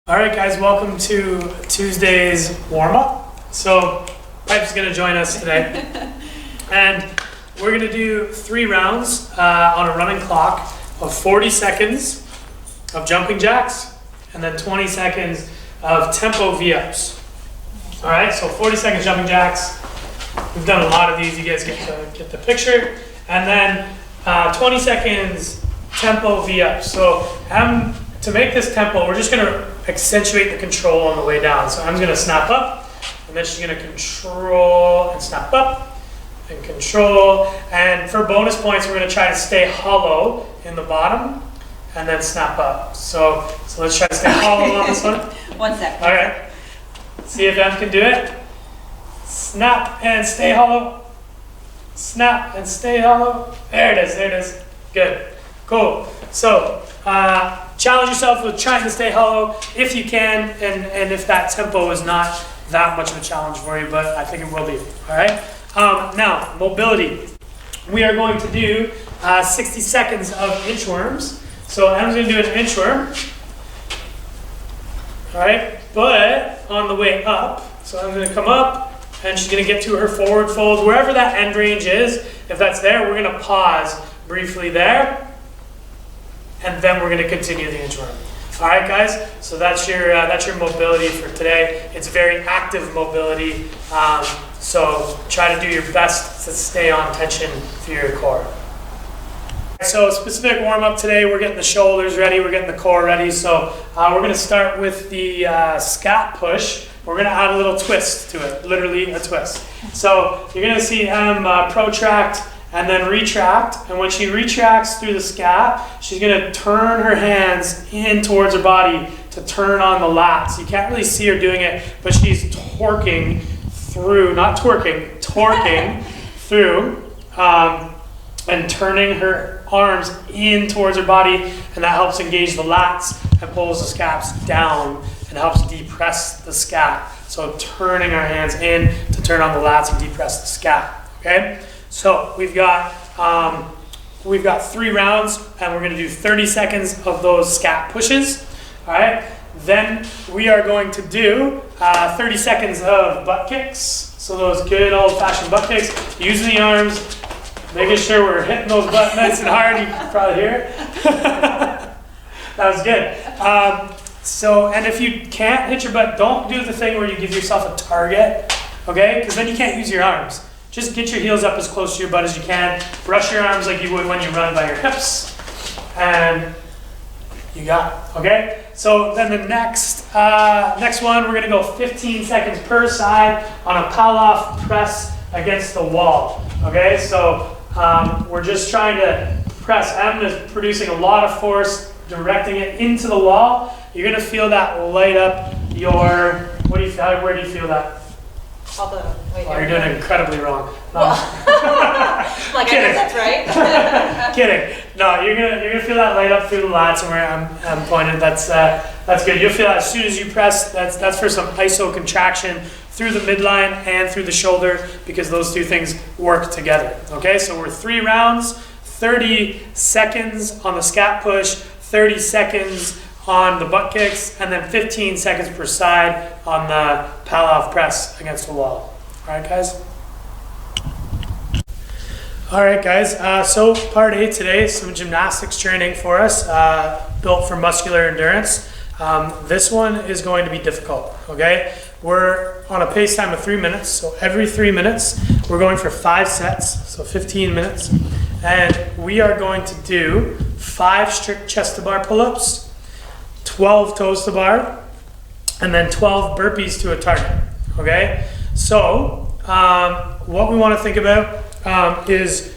All right, guys, welcome to Tuesday's warm-up. So Pipe's going to join us today, and we're going to do 3 rounds on a running clock of 40 seconds of jumping jacks and then 20 seconds of tempo V-ups. All right, so 40 seconds jumping jacks. We've done a lot of these. You guys get the picture. And then 20 seconds tempo V-ups. So to make this tempo, we're just going to accentuate the control on the way down. So I'm going to snap up, and then she's going to control and snap up and control. And for bonus points, we're going to try to stay hollow in the bottom and then snap up. So let's try to stay hollow on this one. 1 second. All right. See if Em can do it. Snap and stay hollow. Snap and stay hollow. There it is. There it is. Good. Cool. So challenge yourself with trying to stay hollow if you can, and if that tempo is not that much of a challenge for you, but I think it will be. All right. Now, mobility. We are going to do 60 seconds of inchworms. So Em's going to do an inchworm. All right. But on the way up, so I'm going to come up, and she's going to get to her forward fold, wherever that end range is. If that's there, we're going to pause briefly there, and then we're going to continue the inchworm. All right, guys. So that's your mobility for today. It's very active mobility. So try to do your best to stay on tension through your core. So specific warm up today. We're getting the shoulders ready. We're getting the core ready. So we're going to start with the scat push. We're going to add a little twist to it. Literally a twist. So you're going to see protract and then retract, and when she retracts through the scat, she's going to turn her hands in towards her body to turn on the lats. You can't really see her doing it, but she's torquing through, not twerking, torquing through, and turning her arms in towards her body, and that helps engage the lats and pulls the scaps down and helps depress the scat. So turning our hands in to turn on the lats and depress the scat, okay? So we've got 3 rounds, and we're going to do 30 seconds of those scat pushes. All right. Then we are going to do 30 seconds of butt kicks. So those good old-fashioned butt kicks, using the arms, making sure we're hitting those butt nice and hard. You can probably hear it. That was good. And if you can't hit your butt, don't do the thing where you give yourself a target, okay? Because then you can't use your arms. Just get your heels up as close to your butt as you can. Brush your arms like you would when you run by your hips. And you got it, okay? So then the next one, we're gonna go 15 seconds per side on a Palloff press against the wall, okay? So we're just trying to press. Em is producing a lot of force, directing it into the wall. You're gonna feel that light up your, where do you feel that? You're doing it incredibly wrong. Well, like, I guess that's right. Kidding. No, you're gonna feel that light up through the lats, and where I'm pointed. That's good. You'll feel that as soon as you press. That's for some iso contraction through the midline and through the shoulder, because those two things work together. Okay, so we're 3 rounds, 30 seconds on the scat push, 30 seconds on the butt kicks, and then 15 seconds per side on the Palloff press against the wall. All right, guys? All right, guys. So part A today, some gymnastics training for us, built for muscular endurance. This one is going to be difficult, okay? We're on a pace time of 3 minutes, so every 3 minutes, we're going for 5 sets, so 15 minutes. And we are going to do 5 strict chest to bar pull-ups, 12 toes to bar, and then 12 burpees to a target, okay? So what we want to think about is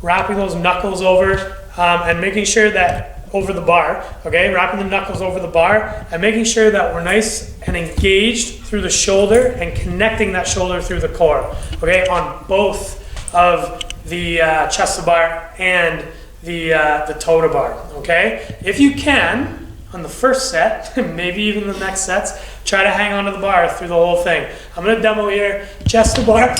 wrapping those knuckles over and making sure that over the bar, okay? Wrapping the knuckles over the bar and making sure that we're nice and engaged through the shoulder and connecting that shoulder through the core, okay? On both of the chest to bar and the toe to bar, okay? If you can, on the first set, maybe even the next sets, try to hang onto the bar through the whole thing. I'm going to demo here, chest to bar.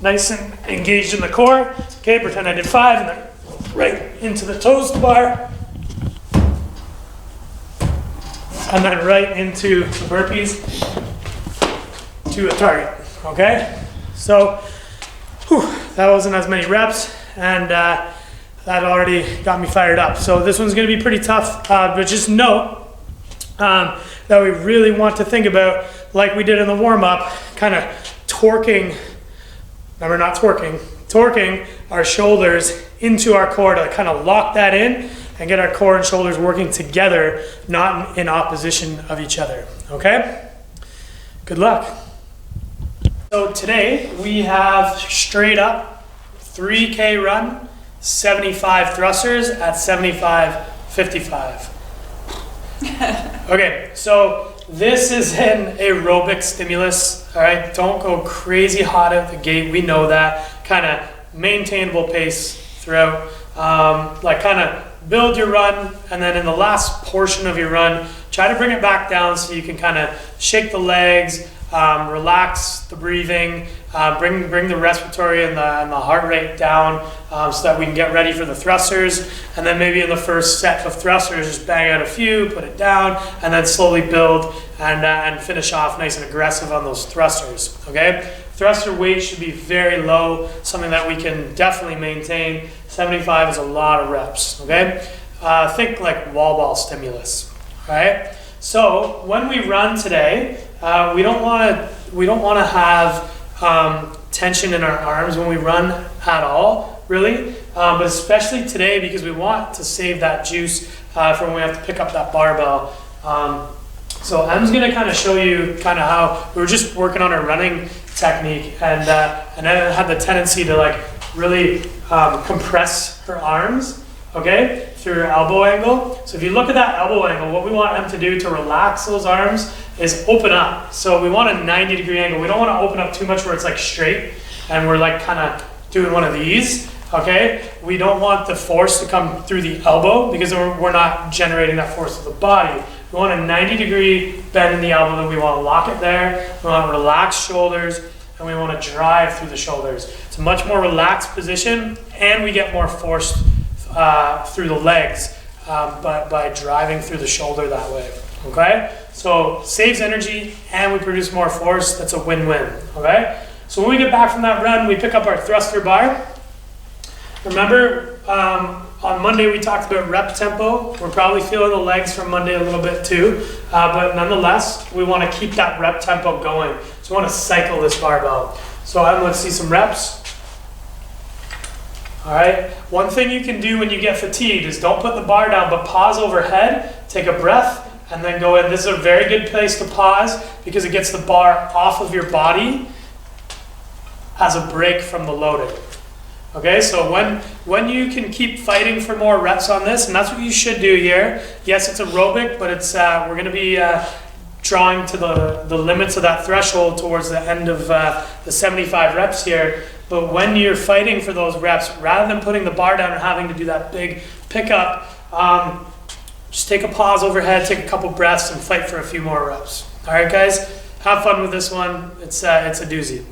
Nice and engaged in the core. Okay, pretend I did 5 and then right into the toes to bar. and then right into the burpees to a target, okay? So, that wasn't as many reps, and that already got me fired up. So this one's gonna be pretty tough, but just note that we really want to think about, like we did in the warm-up, kind of torquing our shoulders into our core to kind of lock that in and get our core and shoulders working together, not in opposition of each other, okay? Good luck. So today we have straight up 3K run, 75 thrusters at 75-55. Okay, so this is an aerobic stimulus, all right? Don't go crazy hot at the gate. We know that. Kind of maintainable pace throughout. Like kind of build your run, and then in the last portion of your run, try to bring it back down so you can kind of shake the legs, relax the breathing, bring the respiratory and the heart rate down so that we can get ready for the thrusters. And then maybe in the first set of thrusters, just bang out a few, put it down, and then slowly build and finish off nice and aggressive on those thrusters, okay? Thruster weight should be very low, something that we can definitely maintain. 75 is a lot of reps, okay? Think like wall ball stimulus, all right? So when we run today, we don't want to have tension in our arms when we run at all, really, but especially today because we want to save that juice for when we have to pick up that barbell. So Em's going to kind of show you kind of how we were just working on our running technique, and then had the tendency to like really compress her arms, okay, through her elbow angle. So if you look at that elbow angle, what we want Em to do to relax those arms is open up. So we want a 90-degree angle. We don't want to open up too much where it's like straight and we're like kind of doing one of these, okay? We don't want the force to come through the elbow because we're not generating that force with the body. We want a 90-degree bend in the elbow, and we want to lock it there. We want to relax shoulders, and we want to drive through the shoulders. It's a much more relaxed position, and we get more force through the legs by driving through the shoulder that way, okay? So saves energy, and we produce more force. That's a win-win, okay? So when we get back from that run, we pick up our thruster bar. Remember, on Monday we talked about rep tempo. We're probably feeling the legs from Monday a little bit too, but nonetheless, we want to keep that rep tempo going. So we want to cycle this barbell. So let's see some reps. All right, one thing you can do when you get fatigued is don't put the bar down, but pause overhead, take a breath, and then go in. This is a very good place to pause because it gets the bar off of your body as a break from the loading. Okay, so when you can keep fighting for more reps on this, and that's what you should do here. Yes, it's aerobic, but it's we're going to be drawing to the limits of that threshold towards the end of the 75 reps here. But when you're fighting for those reps, rather than putting the bar down and having to do that big pickup, just take a pause overhead, take a couple breaths, and fight for a few more reps. All right, guys, have fun with this one. It's a doozy.